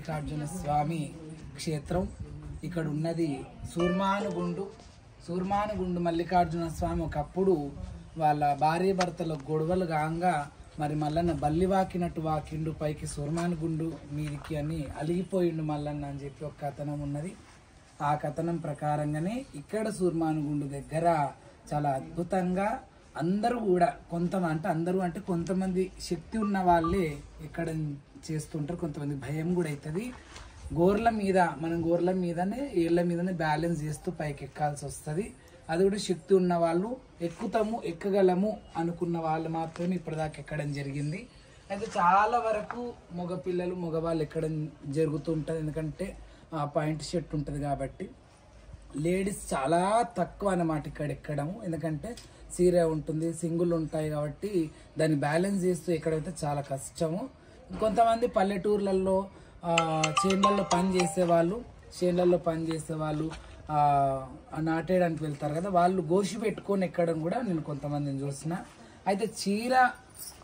మల్లికార్జున స్వామి క్షేత్రం. ఇక్కడ ఉన్నది సూర్మానుగుండు మల్లికార్జున స్వామి. ఒకప్పుడు వాళ్ళ భార్య భర్తల గొడవలు కాగా మరి మల్లన్న బల్లి వాకినట్టు వాకిండు పైకి సూర్మానుగుండు మీదికి అని అలిగిపోయిండు మల్లన్న అని చెప్పి ఒక కథనం ఉన్నది. ఆ కథనం ప్రకారంగానే ఇక్కడ సూర్మానుగుండు దగ్గర చాలా అద్భుతంగా అందరూ కూడా కొంతమంది శక్తి ఉన్న వాళ్ళే ఇక్కడ చేస్తుంటారు. కొంతమంది భయం కూడా అవుతుంది. మనం గోర్ల మీదనే ఏళ్ళ మీదనే బ్యాలెన్స్ చేస్తూ పైకి ఎక్కాల్సి వస్తుంది. అది కూడా శక్తి ఉన్న వాళ్ళు ఎక్కగలము అనుకున్న వాళ్ళు మాత్రమే ఇప్పటిదాకా ఎక్కడం జరిగింది. అయితే చాలా వరకు మగవాళ్ళు ఎక్కడం జరుగుతుంటుంది. ఎందుకంటే పాయింట్ షర్ట్ ఉంటుంది కాబట్టి లేడీస్ చాలా తక్కువ అన్నమాట ఇక్కడ ఎక్కడము. ఎందుకంటే సీర ఉంటుంది, సింగుల్ ఉంటాయి కాబట్టి దాన్ని బ్యాలెన్స్ చేస్తూ ఎక్కడైతే చాలా కష్టము. కొంతమంది పల్లెటూర్లలో చేన్లలో పని చేసేవాళ్ళు నాటేయడానికి వెళ్తారు కదా, వాళ్ళు గోషి పెట్టుకొని ఎక్కడం కూడా నేను కొంతమందిని చూసిన. అయితే చీర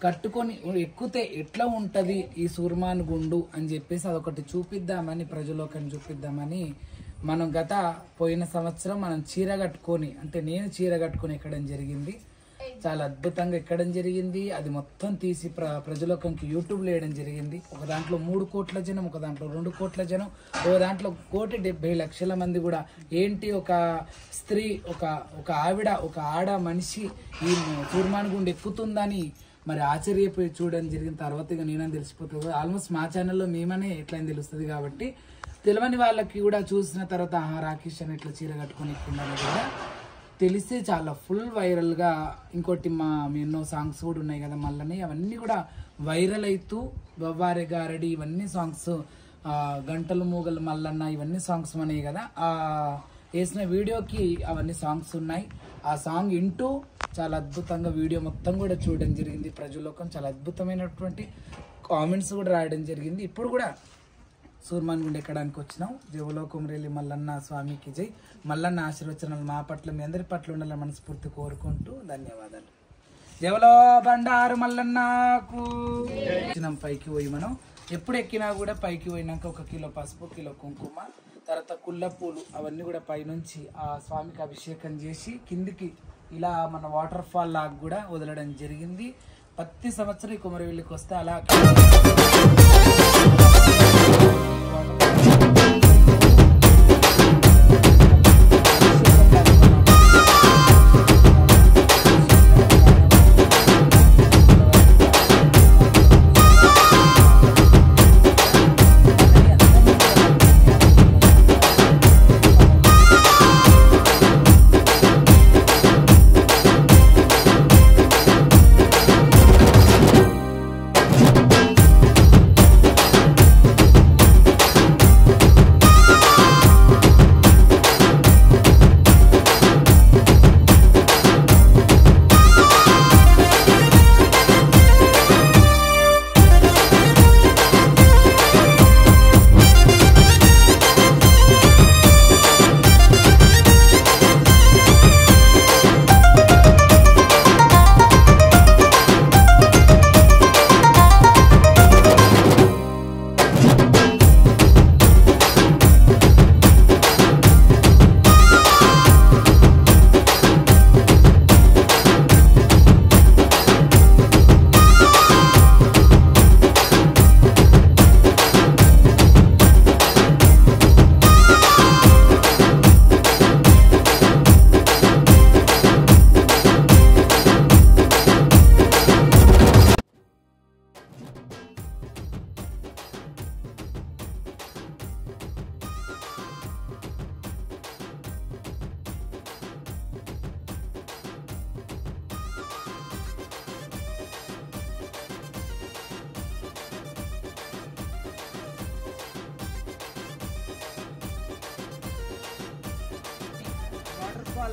కట్టుకొని ఎక్కితే ఎట్లా ఉంటుంది ఈ సూర్మానుగుండు అని చెప్పేసి అదొకటి చూపిద్దామని, ప్రజలోకని చూపిద్దామని మనం పోయిన సంవత్సరం నేను చీర కట్టుకొని ఎక్కడం జరిగింది. చాలా అద్భుతంగా ఎక్కడం జరిగింది. అది మొత్తం తీసి ప్రజలోకంకి యూట్యూబ్లో వేయడం జరిగింది. ఒక దాంట్లో 3 కోట్ల జనం, ఒక దాంట్లో 2 కోట్ల జనం, ఒక దాంట్లో 1,70,00,000 మంది కూడా ఏంటి ఒక స్త్రీ, ఒక ఆడ మనిషి ఈ సూర్మానుగుండు ఎక్కుతుందని మరి ఆశ్చర్యపోయి చూడడం జరిగిన తర్వాత ఇక నేనని తెలిసిపోతుంది. ఆల్మోస్ట్ మా ఛానల్లో మేమనే ఎట్లయినా తెలుస్తుంది కాబట్టి తెలియని వాళ్ళకి కూడా చూసిన తర్వాత రాకేష్ అని ఇట్లా చీర కట్టుకొని ఎక్కుందని కూడా తెలిస్తే చాలా ఫుల్ వైరల్గా. ఇంకోటి ఎన్నో సాంగ్స్ కూడా ఉన్నాయి కదా మళ్ళీ, అవన్నీ కూడా వైరల్ అవుతూ బొవ్వారె గారడి ఇవన్నీ సాంగ్స్, గంటలు మూగలు మల్లన్న ఇవన్నీ సాంగ్స్ ఉన్నాయి కదా, వేసిన వీడియోకి అవన్నీ సాంగ్స్ ఉన్నాయి. ఆ సాంగ్ వింటూ చాలా అద్భుతంగా వీడియో మొత్తం కూడా చూడడం జరిగింది. ప్రజలోకం చాలా అద్భుతమైనటువంటి కామెంట్స్ కూడా రాయడం జరిగింది. ఇప్పుడు కూడా సూర్మానుగుండు ఎక్కడానికి వచ్చినాం. జవలోకం రేలి మల్లన్న స్వామికి జై. మల్లన్న ఆశీర్వచనాలు మా పట్ల మీ అందరి పట్ల ఉండాలని మనస్ఫూర్తి కోరుకుంటూ ధన్యవాదాలు. జవలో బండారు మల్లన్నకు. పైకి పోయి మనం ఎప్పుడు ఎక్కినా కూడా పైకి పోయినాక 1 కిలో పసుపు, కిలో కుంకుమ, తర్వాత కుల్ల పూలు అవన్నీ కూడా పైనుంచి ఆ స్వామికి అభిషేకం చేసి కిందికి ఇలా మన వాటర్ ఫాల్ లాగా కూడా వదలడం జరిగింది. ప్రతి సంవత్సరం ఈ కుమరవెల్లికి వస్తే అలా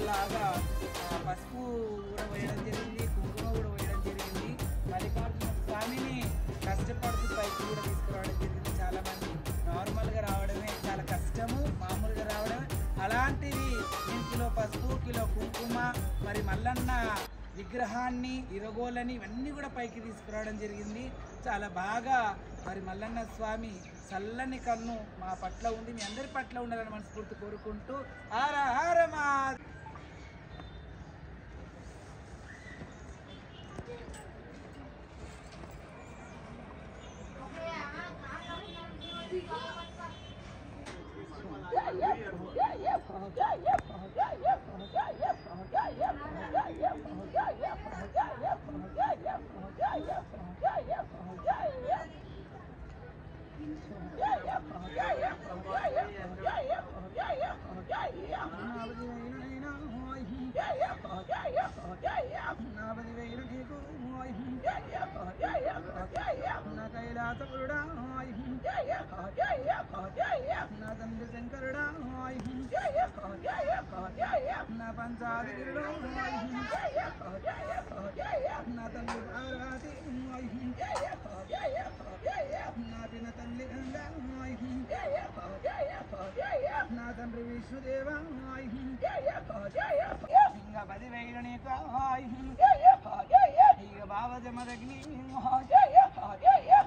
లాగా పసుపు కూడా వేయడం జరిగింది, కుంకుమ కూడా వేయడం జరిగింది. మల్లికార్జున స్వామిని కష్టపడుతూ పైకి కూడా తీసుకురావడం జరిగింది. చాలామంది నార్మల్గా రావడమే చాలా కష్టము, మామూలుగా రావడమే. అలాంటిది నేను కిలో పసుపు, కిలో కుంకుమ, మరి మల్లన్న విగ్రహాన్ని ఇరగోలని ఇవన్నీ కూడా పైకి తీసుకురావడం జరిగింది. చాలా బాగా మరి మల్లన్న స్వామి చల్లని కన్ను మా పట్ల ఉంది, మీ అందరి పట్ల ఉండాలని మనస్ఫూర్తి కోరుకుంటూ హర హర మా కైలాసపురుడా నా తండ్రి శంకరుడా నా పంచాదిగురుడు నా తండ్రి పార్వతి నా పిన తల్లి గంగా నా తండ్రి విష్ణుదేవ ఇంకా 10,000 నీకు ఇక బావ జమదగ్ని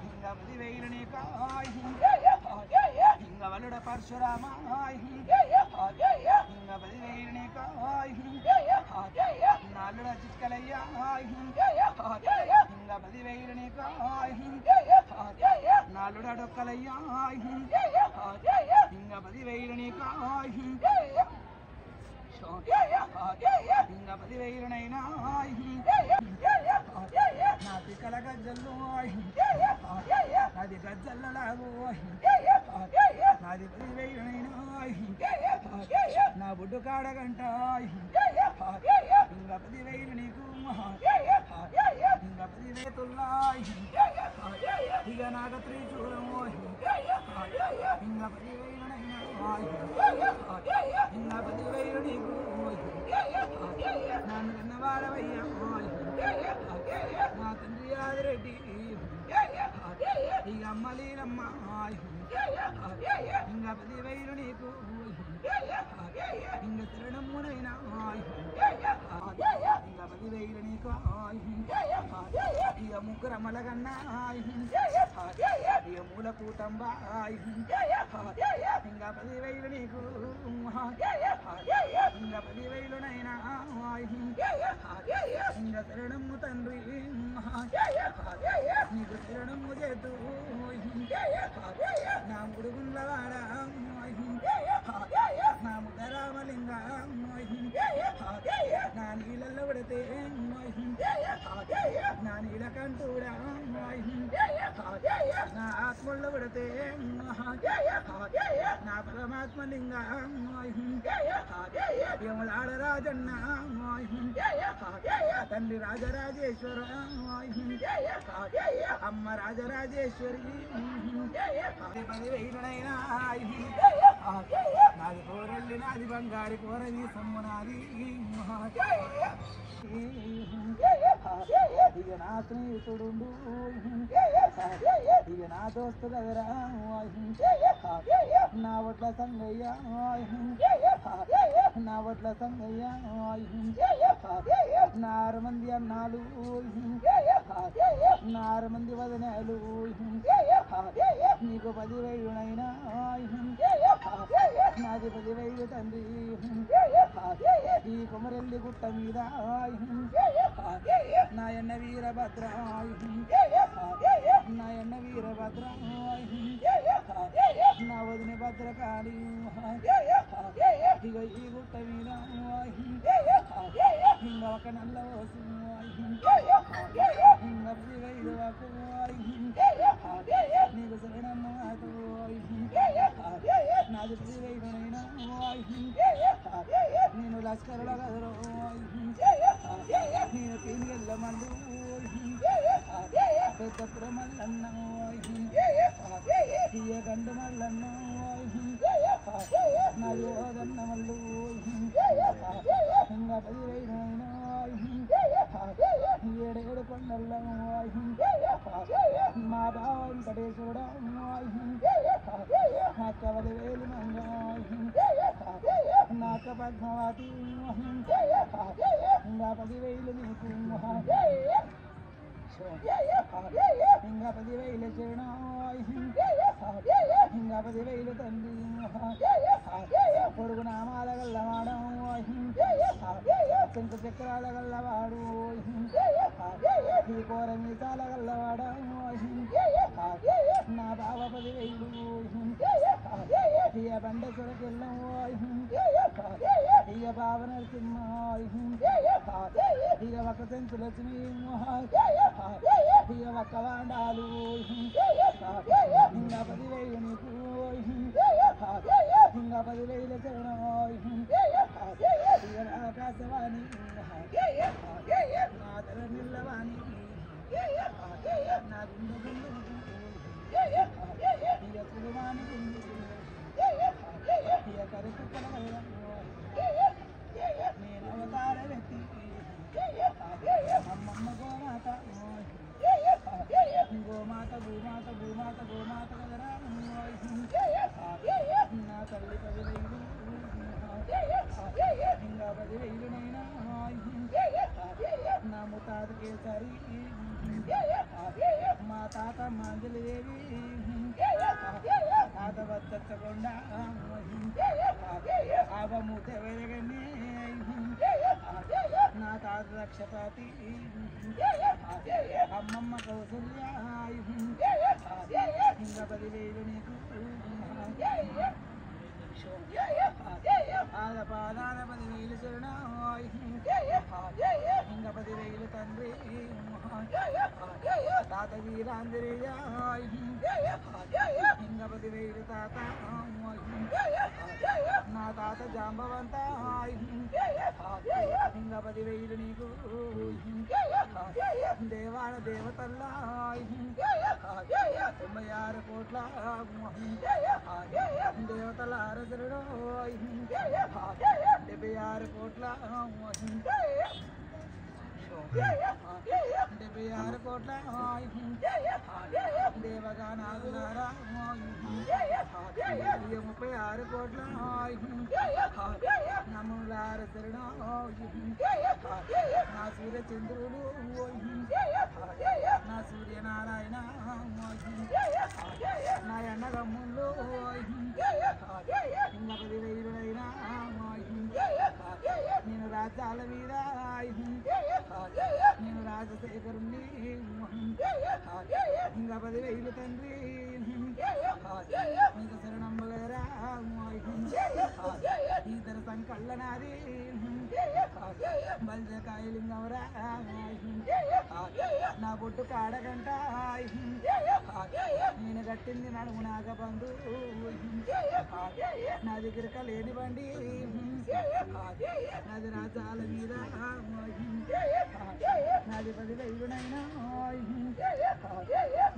ఇంకా 10,000 నీకు ఇంకా వలుడ పరశురామ ఇంకా 10,000 నీకు నాలుడ చిక్కలయ్య ఇంకా 10,000 నీకు నాలుడ డొక్కలయ్య ఇంకా 10,000 నీకు ఇంకా 10,000నైనా నా పిక్కల గజ్జల్లో నాది గజ్జల్లలాగో నాది 10,000నైనా నా బుడ్డు కాడగంట ఇంకా 10,000 నీకు ఇంకా 10,000 తుల్లాయి ఇక నాగత్రి చూడము ఇంకా 10,000నైనా ఇంకా 10,000 నీకు నన్ను కన్నవాడవయ్యా నా తండ్రి ఆదిరెడ్డి ఇక అమ్మలీనమ్మ ఇంకా 10,000 నీకు ఇంకా తిరణమ్మునైనా ఇంకా 10,000 నీకు ఇక ముగ్గురమ్మల కన్నా ఇక మూల కూటంబ ఇంకా 10,000 నీకు ఇంకా 10,000నైనా ఇంకా శరణమ్ము తండ్రి నీకు శరణమ్ము చేతు నా ముడుగుండ్లవాడ నా ముదరామలింగ నా నీళ్ళల్లో పడితే నా నీలకంఠుడా నా ఆత్మల్లో పడితే నా పరమాత్మలింగ యములాడ రాజన్న తండ్రి రాజరాజేశ్వర అమ్మ రాజరాజేశ్వరి 10,000నైనా నాది కోరల్లి నాది బంగారి కోరది సొమ్ము నాది ఇక నా స్నేహితుడు ఇక నా దోస్తు కదరా నా ఒట్ల సంగయ్య నా ఒట్ల సంగయ్య నా 6 మంది అన్నాలు నా 6 మంది వదనాలు నీకు 10,000నైనా నాది 10,000 తండ్రి ఈ కొమరెల్లి గుట్ట మీద నాయన్న వీరభద్ర నాయన్న వీరభద్ర నా వదిన భద్రకాళి ఇక ఈ గుట్ట మీద ఇంకా ఒక నల్ల వసు ఇంకా 10,000 నీకు శరణమ్మ నాది 10,000నైనా నేను లష్కరుల కదరు నేను తింగెళ్ళ మందు పెద్ద పురమల్లన్న ఇయ గండు మల్లన్న నా యోదన్న మల్లు ఇంకా 10,000నైనా 7 కొండల్ల మా బావ వెంకటేశ్వరుడా అక్క 10,000 మంగ నాక పద్మావతి ఇంకా 10,000 నీకు ఇంకా 10,000 చరణం ఇంకా 10,000 తండ్రి పొడుగు నామాల గల్లవాడం శంకు చక్రాల గల్లవాడు ఈ కోర మీసాల గల్లవాడం నా బావ 10,000 ఇయ బండ సొరకెళ్ళం ఇయ బావ నరసింహ ఇక ఒక సెంచు లక్ష్మి ఇక ఒక్క వాండాలు ఇంకా 10,000 నీకు ఇంకా 10,000 చరణం ఇక ఆకాశవాణి నా తల నిల్లవాణి నా గుండు గుండు ఇక కులవాణి గుండు ఇక కరుకు కలవల్ల నేను అవతార వ్యక్తి అమ్మమ్మ గోమాత గోమాత భూమాత భూమాత గోమాత కదరా నా తల్లి 10,000 ఇంకా 10,000 నైనా నా ముతాత కేసరి మా తాత మాంజలిదేవి తాత వచ్చచ్చకొండ ఆవమూత వెరగని నా తాత రక్షపాతి అమ్మమ్మ కౌసల్య ఇంకా 10,000 నీకు పాదాల 10,000 చరణం ఇంకా 10,000 తండ్రి తాత వీరాంజనేయ ఇంకా 10,000 తాత నా తాత జాంబవంత ఇంకా 10,000 నీకు దేవాల దేవతల్లా 96 కోట్ల దేవతల అరసరుడు 76 కోట్ల 76 కోట్ల దేవగానాగులారా 36 కోట్ల నమ్ములార శరణు నా సూర్యచంద్రుడు నా సూర్యనారాయణ నా అన్నదమ్ముళ్ళు ఇంకా 10,000 నేను రాజ్యాల మీద నేను రాజశేఖరుణ్ణి ఇంకా 10,000 తండ్రి నీకు శరణమ్మలేరా ఇతర సంకళ్ళ నాది బల్జకాయలింగవరా నా బొట్టు కాడగంట నేను కట్టింది నడుము నాగబంధు నా దగ్గర లేని బండి నాది రాజాల మీద నాది 10,000 నైనా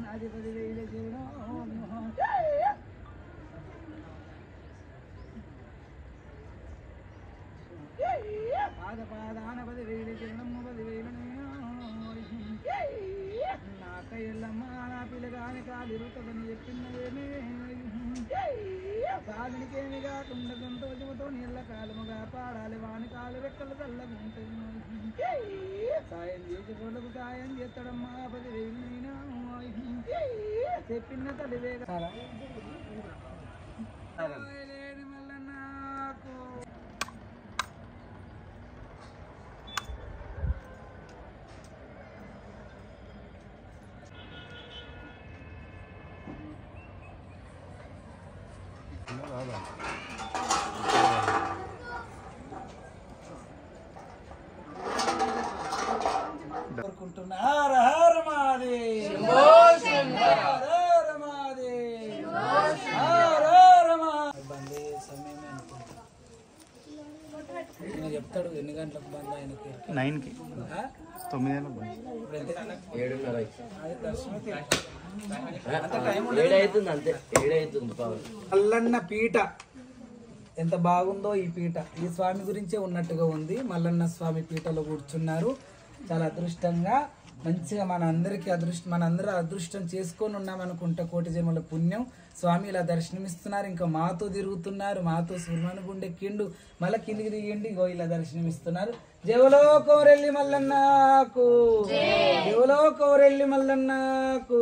నాది 10,000 జీవనం పాదాన 10,000 జీవనం 10,000 నైనా నాకయ్యల్లమ్మ నా పిల్లగాని కాలిరుతుందని చెప్పిందేమే కాలునికేమి కాకుండా సంతోషముతో నీళ్ళ కాలముగా పాడాలి వాని కాలు రెక్కలు చల్లగా ఉంటుంది సాయం చేసే వాళ్ళకు సాయం చేస్తాడమ్మా 10,000 చెప్పిన తల్లివే మళ్ళా నాకు కోరుకుంటున్నా హర హర మహాదేవ్ హర హర మహాదేవ్ హర హర బంద్ సమయమే అనుకుంటా నేను చెప్తాడు ఎన్ని గంటలకు బంద్ ఆయనకి 9కి 9 మల్లన్న పీట ఎంత బాగుందో ఈ పీట ఈ స్వామి గురించే ఉన్నట్టుగా ఉంది మల్లన్న స్వామి పీటలో కూర్చున్నారు చాలా అదృష్టంగా మంచిగా మనందరూ అదృష్టం చేసుకొని ఉన్నామనుకుంటా. కోటి జన్మల పుణ్యం. స్వామి ఇలా దర్శనమిస్తున్నారు, ఇంకా మాతో తిరుగుతున్నారు, మాతో సూర్మాను గుండెక్కిండు, మళ్ళీ కిందికి దిగిండి, ఇగో ఇలా దర్శనమిస్తున్నారు. జవలో కోరెల్లి మల్లన్నకు, జవలో కోరెల్లి మల్లన్నకు.